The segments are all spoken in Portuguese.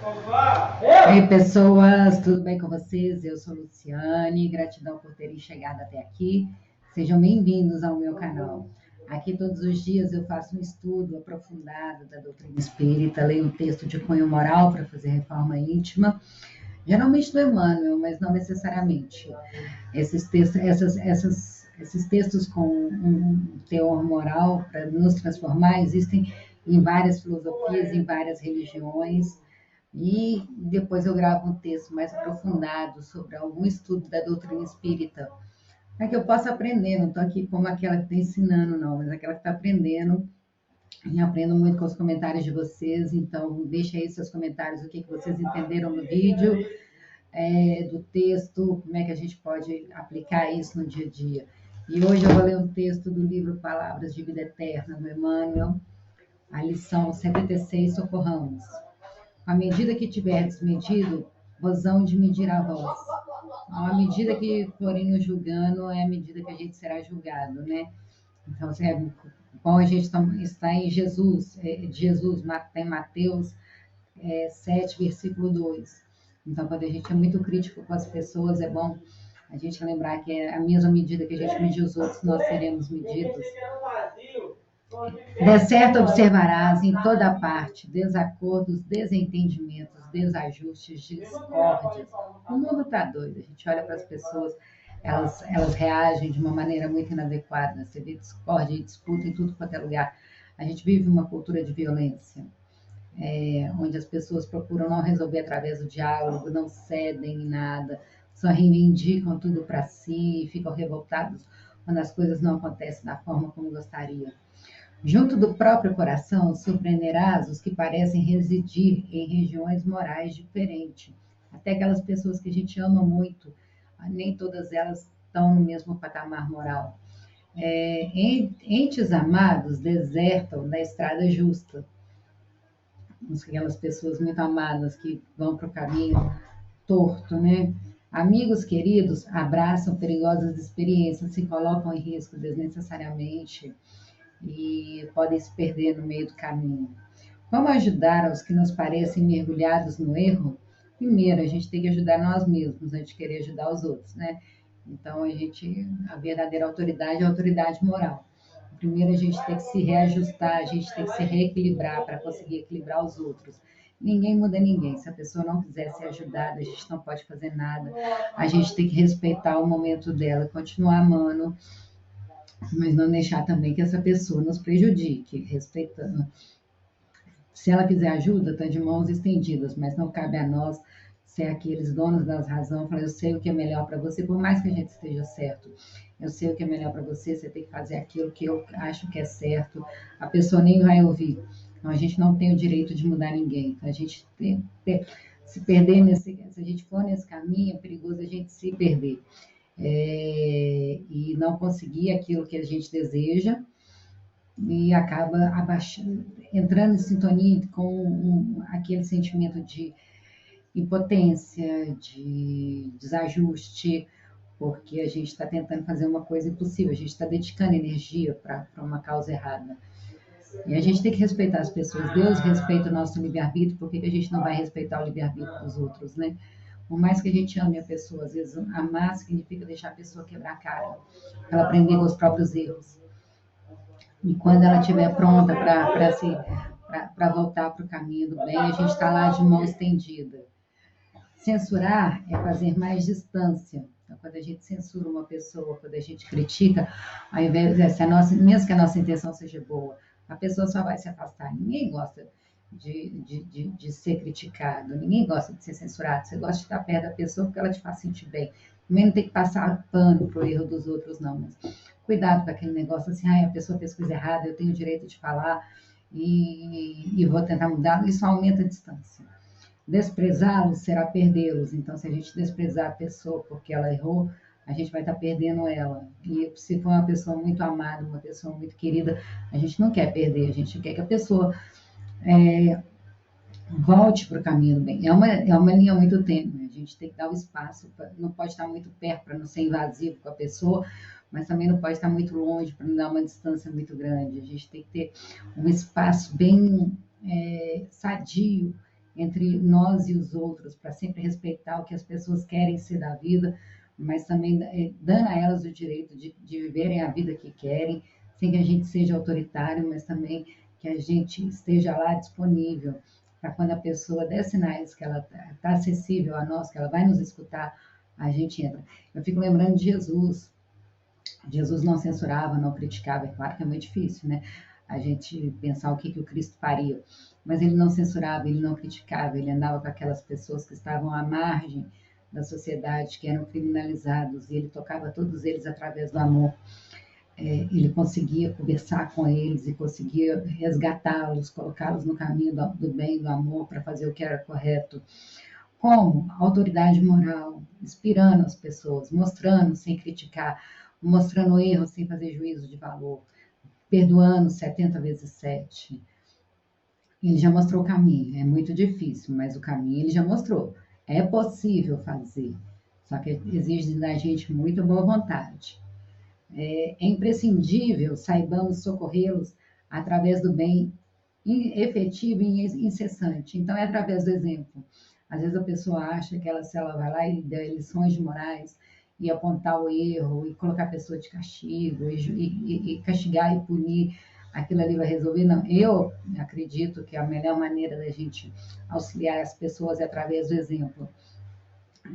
E aí, pessoas, tudo bem com vocês? Eu sou Luciane, gratidão por terem chegado até aqui. Sejam bem-vindos ao meu canal. Aqui todos os dias eu faço um estudo aprofundado da doutrina espírita, leio um texto de cunho moral para fazer reforma íntima, geralmente do Emmanuel, mas não necessariamente. Esses textos com um teor moral para nos transformar existem em várias filosofias, em várias religiões. E depois eu gravo um texto mais aprofundado sobre algum estudo da doutrina espírita, para que eu possa aprender. Não estou aqui como aquela que está ensinando, não, mas aquela que está aprendendo. E aprendo muito com os comentários de vocês. Então, deixa aí seus comentários, o que vocês entenderam no vídeo, do texto, como é que a gente pode aplicar isso no dia a dia. E hoje eu vou ler um texto do livro Palavras de Vida Eterna, do Emmanuel, a lição 76, Socorramos. À medida que tiverdes medido, vos hão de medir a vós. À medida que forem nos julgando, é a medida que a gente será julgado, né? Então, é bom a gente está em Jesus, tem Mateus 7, versículo 2. Então, quando a gente é muito crítico com as pessoas, é bom a gente lembrar que é a mesma medida que a gente medir os outros, nós seremos medidos. De certo observarás em toda parte desacordos, desentendimentos, desajustes, discórdias. O mundo está doido, a gente olha para as pessoas, elas reagem de uma maneira muito inadequada. Você vê discórdia e disputa em tudo quanto é lugar. A gente vive uma cultura de violência, onde as pessoas procuram não resolver através do diálogo, não cedem em nada, só reivindicam tudo para si e ficam revoltados quando as coisas não acontecem da forma como gostaria. Junto do próprio coração, surpreenderás os que parecem residir em regiões morais diferentes. Até aquelas pessoas que a gente ama muito, nem todas elas estão no mesmo patamar moral. Entes amados desertam da estrada justa. Aquelas pessoas muito amadas que vão para o caminho torto, né? Amigos queridos abraçam perigosas experiências, se colocam em risco desnecessariamente e podem se perder no meio do caminho. Como ajudar aos que nos parecem mergulhados no erro? Primeiro, a gente tem que ajudar nós mesmos antes de querer ajudar os outros, né? Então, a verdadeira autoridade é a autoridade moral. Primeiro, a gente tem que se reajustar, a gente tem que se reequilibrar para conseguir equilibrar os outros. Ninguém muda ninguém. Se a pessoa não quiser ser ajudada, a gente não pode fazer nada. A gente tem que respeitar o momento dela, continuar amando, mas não deixar também que essa pessoa nos prejudique, respeitando. Se ela quiser ajuda, está de mãos estendidas, mas não cabe a nós ser aqueles donos das razões, falar, eu sei o que é melhor para você, por mais que a gente esteja certo. Eu sei o que é melhor para você, você tem que fazer aquilo que eu acho que é certo. A pessoa nem vai ouvir. Então, a gente não tem o direito de mudar ninguém. Então, a gente se perder se a gente for nesse caminho, é perigoso a gente se perder. E não conseguir aquilo que a gente deseja e acaba entrando em sintonia com aquele sentimento de impotência, de desajuste, porque a gente está tentando fazer uma coisa impossível, a gente está dedicando energia para uma causa errada. E a gente tem que respeitar as pessoas. Deus respeita o nosso livre-arbítrio, por que a gente não vai respeitar o livre-arbítrio dos outros, né? Por mais que a gente ame a pessoa, às vezes amar significa deixar a pessoa quebrar a cara, para ela aprender com os próprios erros. E quando ela estiver pronta para voltar para o caminho do bem, a gente está lá de mão estendida. Censurar é fazer mais distância. Então, quando a gente censura uma pessoa, quando a gente critica, ao invés mesmo que a nossa intenção seja boa, a pessoa só vai se afastar. Ninguém gosta de ser criticado, ninguém gosta de ser censurado. Você gosta de estar perto da pessoa porque ela te faz sentir bem. Também não tem que passar pano pro erro dos outros, não. Mas cuidado com aquele negócio assim, a pessoa fez coisa errada, eu tenho o direito de falar e vou tentar mudar. Isso aumenta a distância. Desprezá-los será perdê-los. Então, se a gente desprezar a pessoa porque ela errou, a gente vai estar perdendo ela. E se for uma pessoa muito amada, uma pessoa muito querida, a gente não quer perder, a gente quer que a pessoa volte para o caminho do bem. É uma linha muito tênue, a gente tem que dar o espaço, não pode estar muito perto para não ser invasivo com a pessoa, mas também não pode estar muito longe para não dar uma distância muito grande. A gente tem que ter um espaço bem sadio entre nós e os outros, para sempre respeitar o que as pessoas querem ser da vida, mas também dando a elas o direito de viverem a vida que querem, sem que a gente seja autoritário, mas também que a gente esteja lá disponível para quando a pessoa der sinais que ela está acessível a nós, que ela vai nos escutar, a gente entra. Eu fico lembrando de Jesus. Jesus não censurava, não criticava, é claro que é muito difícil, né? A gente pensar o que o Cristo faria, mas ele não censurava, ele não criticava, ele andava com aquelas pessoas que estavam à margem da sociedade, que eram criminalizados, e ele tocava todos eles através do amor. Ele conseguia conversar com eles e conseguia resgatá-los, colocá-los no caminho do bem, do amor, para fazer o que era correto. Como? Autoridade moral, inspirando as pessoas, mostrando sem criticar, mostrando erros sem fazer juízo de valor, perdoando 70 vezes 7. Ele já mostrou o caminho, é muito difícil, mas o caminho ele já mostrou. É possível fazer, só que exige da gente muita boa vontade. É imprescindível saibamos socorrê-los através do bem efetivo e incessante. Então, é através do exemplo. Às vezes a pessoa acha que se ela vai lá e der lições de morais e apontar o erro e colocar a pessoa de castigo e castigar e punir, aquilo ali vai resolver. Não, eu acredito que a melhor maneira da gente auxiliar as pessoas é através do exemplo,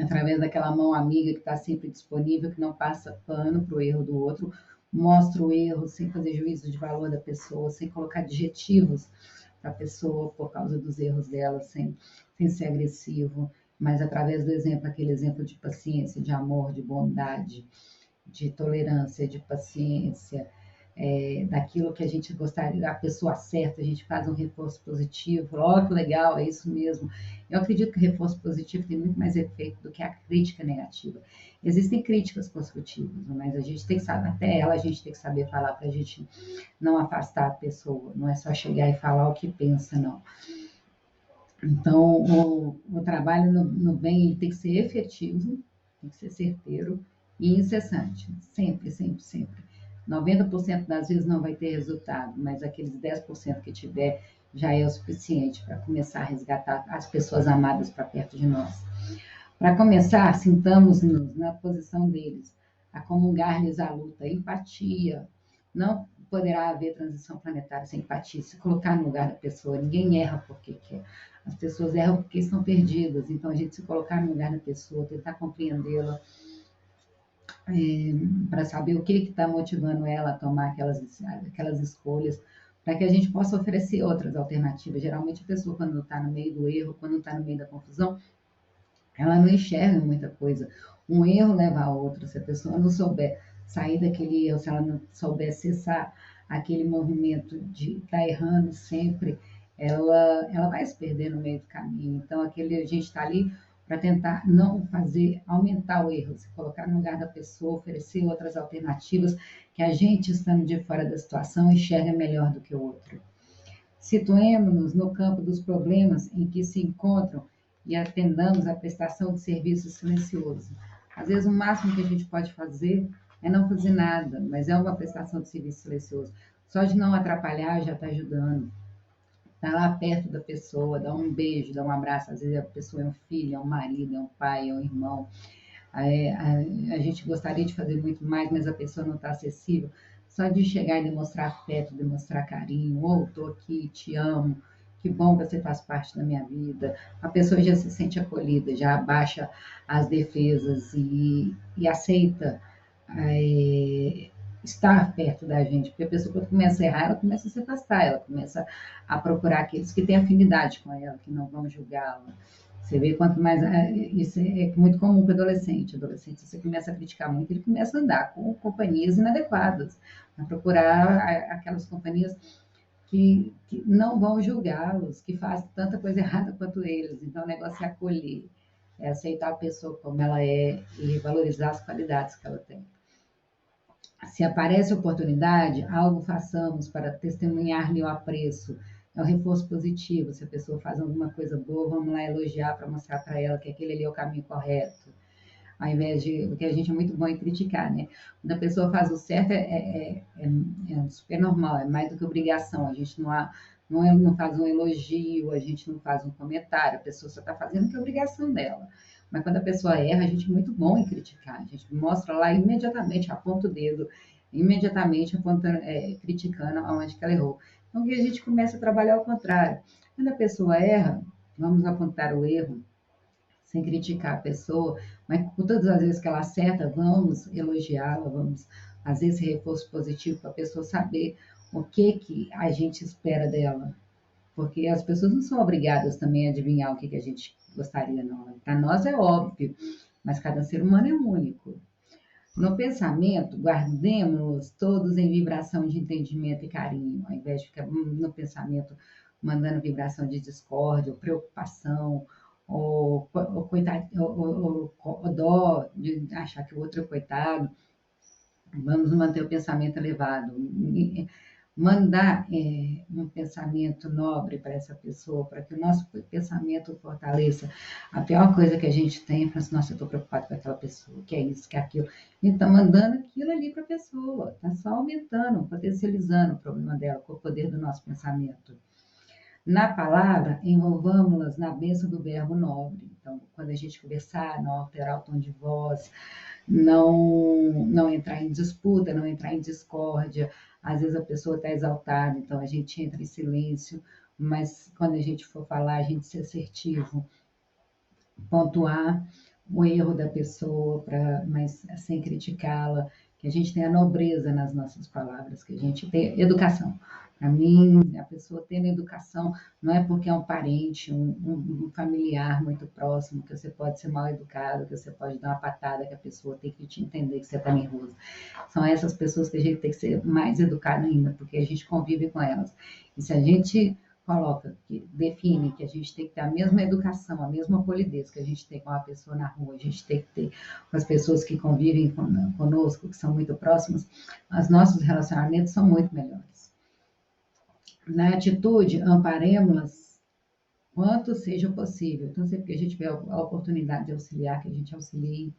através daquela mão amiga que está sempre disponível, que não passa pano para o erro do outro, mostra o erro sem fazer juízo de valor da pessoa, sem colocar adjetivos para a pessoa por causa dos erros dela, sem ser agressivo, mas através do exemplo, aquele exemplo de paciência, de amor, de bondade, de tolerância, de paciência, daquilo que a gente gostaria, a pessoa certa, a gente faz um reforço positivo, ó, que legal, é isso mesmo. Eu acredito que o reforço positivo tem muito mais efeito do que a crítica negativa. Existem críticas construtivas, mas a gente tem que saber, até ela a gente tem que saber falar para a gente não afastar a pessoa, não é só chegar e falar o que pensa, não. Então, o trabalho no bem ele tem que ser efetivo, tem que ser certeiro e incessante, sempre, sempre, sempre. 90% das vezes não vai ter resultado, mas aqueles 10% que tiver já é o suficiente para começar a resgatar as pessoas amadas para perto de nós. Para começar, sintamos-nos na posição deles, acomungar-lhes a luta, empatia. Não poderá haver transição planetária sem empatia, se colocar no lugar da pessoa. Ninguém erra porque quer. As pessoas erram porque estão perdidas. Então, a gente se colocar no lugar da pessoa, tentar compreendê-la, para saber o que está motivando ela a tomar aquelas escolhas, para que a gente possa oferecer outras alternativas. Geralmente, a pessoa, quando está no meio do erro, quando está no meio da confusão, ela não enxerga muita coisa. Um erro leva a outro. Se a pessoa não souber sair daquele erro, se ela não souber cessar aquele movimento de estar errando sempre, ela vai se perder no meio do caminho. Então, a gente está ali para tentar não fazer, aumentar o erro, se colocar no lugar da pessoa, oferecer outras alternativas que a gente, estando de fora da situação, enxerga melhor do que o outro. Situemos-nos no campo dos problemas em que se encontram e atendamos à prestação de serviço silencioso. Às vezes, o máximo que a gente pode fazer é não fazer nada, mas é uma prestação de serviço silencioso. Só de não atrapalhar já está ajudando. Está lá perto da pessoa, dá um beijo, dá um abraço. Às vezes a pessoa é um filho, é um marido, é um pai, é um irmão. A gente gostaria de fazer muito mais, mas a pessoa não está acessível. Só de chegar e demonstrar afeto, demonstrar carinho, ou estou aqui, te amo, que bom que você faz parte da minha vida. A pessoa já se sente acolhida, já abaixa as defesas e aceita estar perto da gente, porque a pessoa quando começa a errar, ela começa a se afastar, ela começa a procurar aqueles que têm afinidade com ela, que não vão julgá-la. Você vê quanto mais. Isso é muito comum para o adolescente. Adolescente, se você começa a criticar muito, ele começa a andar com companhias inadequadas, a procurar aquelas companhias que não vão julgá-los, que fazem tanta coisa errada quanto eles. Então, o negócio é acolher, é aceitar a pessoa como ela é e valorizar as qualidades que ela tem. Se aparece oportunidade, algo façamos para testemunhar-lhe o apreço. É o reforço positivo. Se a pessoa faz alguma coisa boa, vamos lá elogiar para mostrar para ela que aquele ali é o caminho correto. Ao invés de. Porque a gente é muito bom em criticar, né? Quando a pessoa faz o certo, é super normal, é mais do que obrigação. A gente não não faz um elogio, a gente não faz um comentário, a pessoa só está fazendo o que é obrigação dela. Mas quando a pessoa erra, a gente é muito bom em criticar, a gente mostra lá imediatamente, aponta o dedo, imediatamente criticando aonde que ela errou. Então, que a gente começa a trabalhar ao contrário. Quando a pessoa erra, vamos apontar o erro, sem criticar a pessoa, mas todas as vezes que ela acerta, vamos elogiá-la, vamos fazer esse reforço positivo para a pessoa saber o que a gente espera dela. Porque as pessoas não são obrigadas também a adivinhar o que a gente gostaria, não. Para nós é óbvio, mas cada ser humano é único. No pensamento, guardemos todos em vibração de entendimento e carinho, ao invés de ficar no pensamento mandando vibração de discórdia, ou preocupação, ou dó de achar que o outro é coitado. Vamos manter o pensamento elevado, mandar um pensamento nobre para essa pessoa, para que o nosso pensamento fortaleça. A pior coisa que a gente tem é falar assim, nossa, eu estou preocupado com aquela pessoa, que é isso, que é aquilo. A gente está mandando aquilo ali para a pessoa, está só aumentando, potencializando o problema dela com o poder do nosso pensamento. Na palavra, envolvamos-las na bênção do verbo nobre. Então, quando a gente conversar, não alterar o tom de voz, não entrar em disputa, não entrar em discórdia. Às vezes a pessoa está exaltada, então a gente entra em silêncio, mas quando a gente for falar, a gente ser assertivo, pontuar o erro da pessoa, mas sem criticá-la, que a gente tenha nobreza nas nossas palavras, que a gente tenha educação. Para mim, a pessoa tendo educação não é porque é um parente, um familiar muito próximo, que você pode ser mal educado, que você pode dar uma patada, que a pessoa tem que te entender que você está nervoso. São essas pessoas que a gente tem que ser mais educado ainda, porque a gente convive com elas. E se a gente coloca, que define que a gente tem que ter a mesma educação, a mesma polidez que a gente tem com a pessoa na rua, a gente tem que ter com as pessoas que convivem conosco, que são muito próximas, os nossos relacionamentos são muito melhores. Na atitude, amparemos-las quanto seja possível. Então, sempre que a gente vê a oportunidade de auxiliar, que a gente auxilie,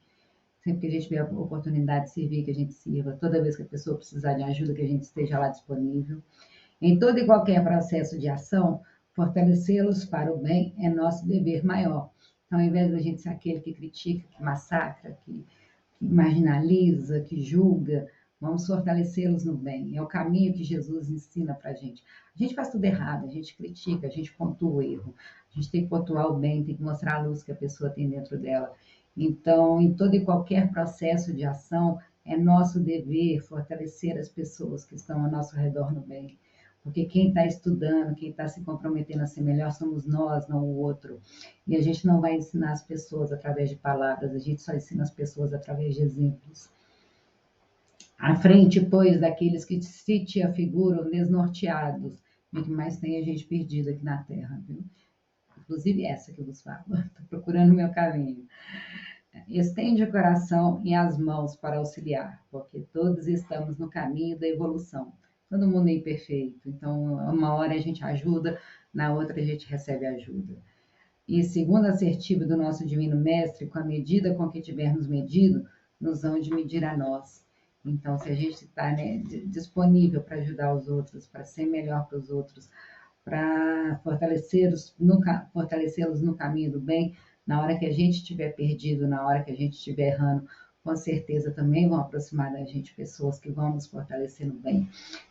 sempre que a gente vê a oportunidade de servir, que a gente sirva, toda vez que a pessoa precisar de ajuda, que a gente esteja lá disponível. Em todo e qualquer processo de ação, fortalecê-los para o bem é nosso dever maior. Então, ao invés de a gente ser aquele que critica, que massacra, que marginaliza, que julga, vamos fortalecê-los no bem. É o caminho que Jesus ensina para a gente. A gente faz tudo errado, a gente critica, a gente pontua o erro. A gente tem que pontuar o bem, tem que mostrar a luz que a pessoa tem dentro dela. Então, em todo e qualquer processo de ação, é nosso dever fortalecer as pessoas que estão ao nosso redor no bem. Porque quem está estudando, quem está se comprometendo a ser melhor somos nós, não o outro. E a gente não vai ensinar as pessoas através de palavras, a gente só ensina as pessoas através de exemplos. À frente, pois, daqueles que se te afiguram desnorteados, e que mais tem a gente perdido aqui na Terra, viu? Inclusive essa que eu vos falo, estou procurando o meu caminho. Estende o coração e as mãos para auxiliar, porque todos estamos no caminho da evolução. Todo mundo é imperfeito, então uma hora a gente ajuda, na outra a gente recebe ajuda. E segundo a assertiva do nosso Divino Mestre, com a medida com que tivermos medido, nos hão de medir a nós. Então, se a gente está disponível para ajudar os outros, para ser melhor para os outros, para fortalecê-los no caminho do bem, na hora que a gente estiver perdido, na hora que a gente estiver errando, com certeza também vão aproximar da gente pessoas que vão nos fortalecer no bem,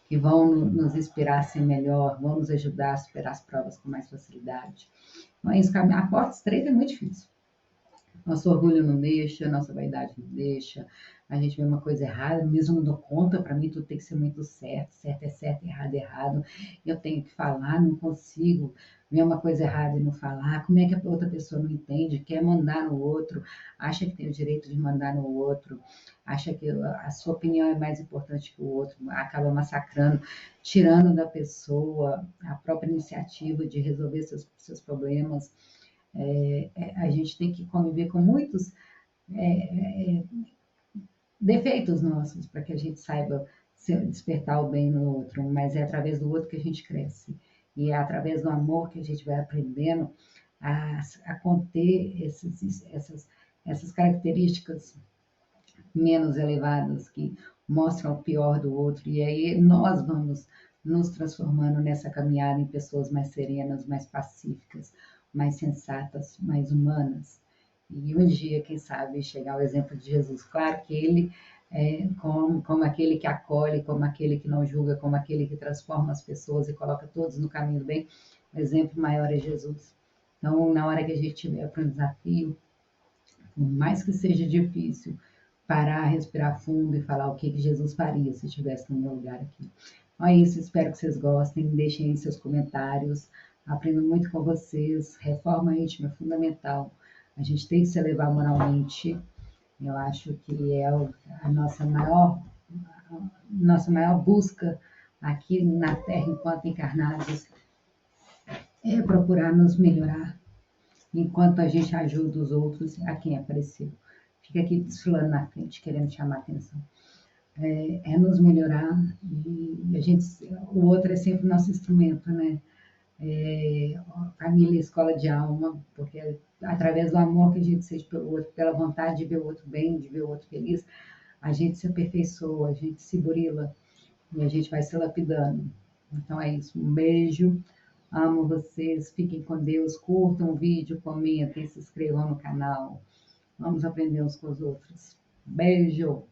que vão nos inspirar a ser melhor, vão nos ajudar a superar as provas com mais facilidade. Então, é isso, a porta estreita é muito difícil. Nosso orgulho não deixa, nossa vaidade não deixa, a gente vê uma coisa errada, mesmo não dou conta, para mim tudo tem que ser muito certo, certo é certo, errado é errado, eu tenho que falar, não consigo ver uma coisa errada e não falar, como é que a outra pessoa não entende, quer mandar no outro, acha que tem o direito de mandar no outro, acha que a sua opinião é mais importante que o outro, acaba massacrando, tirando da pessoa a própria iniciativa de resolver seus problemas. A gente tem que conviver com muitos defeitos nossos para que a gente saiba despertar o bem no outro, mas é através do outro que a gente cresce. E é através do amor que a gente vai aprendendo a conter essas características menos elevadas que mostram o pior do outro. E aí nós vamos nos transformando nessa caminhada em pessoas mais serenas, mais pacíficas, mais sensatas, mais humanas. E um dia, quem sabe, chegar ao exemplo de Jesus. Claro que ele é como aquele que acolhe, como aquele que não julga, como aquele que transforma as pessoas e coloca todos no caminho do bem. O exemplo maior é Jesus. Então, na hora que a gente tiver para um desafio, por mais que seja difícil, parar, respirar fundo e falar o que Jesus faria se estivesse no meu lugar aqui. Então é isso, espero que vocês gostem, deixem aí seus comentários, aprendo muito com vocês, reforma íntima é fundamental, a gente tem que se elevar moralmente, eu acho que é a nossa maior busca aqui na Terra enquanto encarnados é procurar nos melhorar, enquanto a gente ajuda os outros a quem apareceu. Fica aqui desfilando na frente, querendo chamar a atenção. É nos melhorar e o outro é sempre o nosso instrumento, né? Família, escola de alma, porque é através do amor que a gente sente pelo outro, pela vontade de ver o outro bem, de ver o outro feliz, a gente se aperfeiçoa, a gente se burila e a gente vai se lapidando. Então é isso, um beijo, amo vocês, fiquem com Deus, curtam o vídeo, comentem, se inscrevam no canal, vamos aprender uns com os outros. Beijo!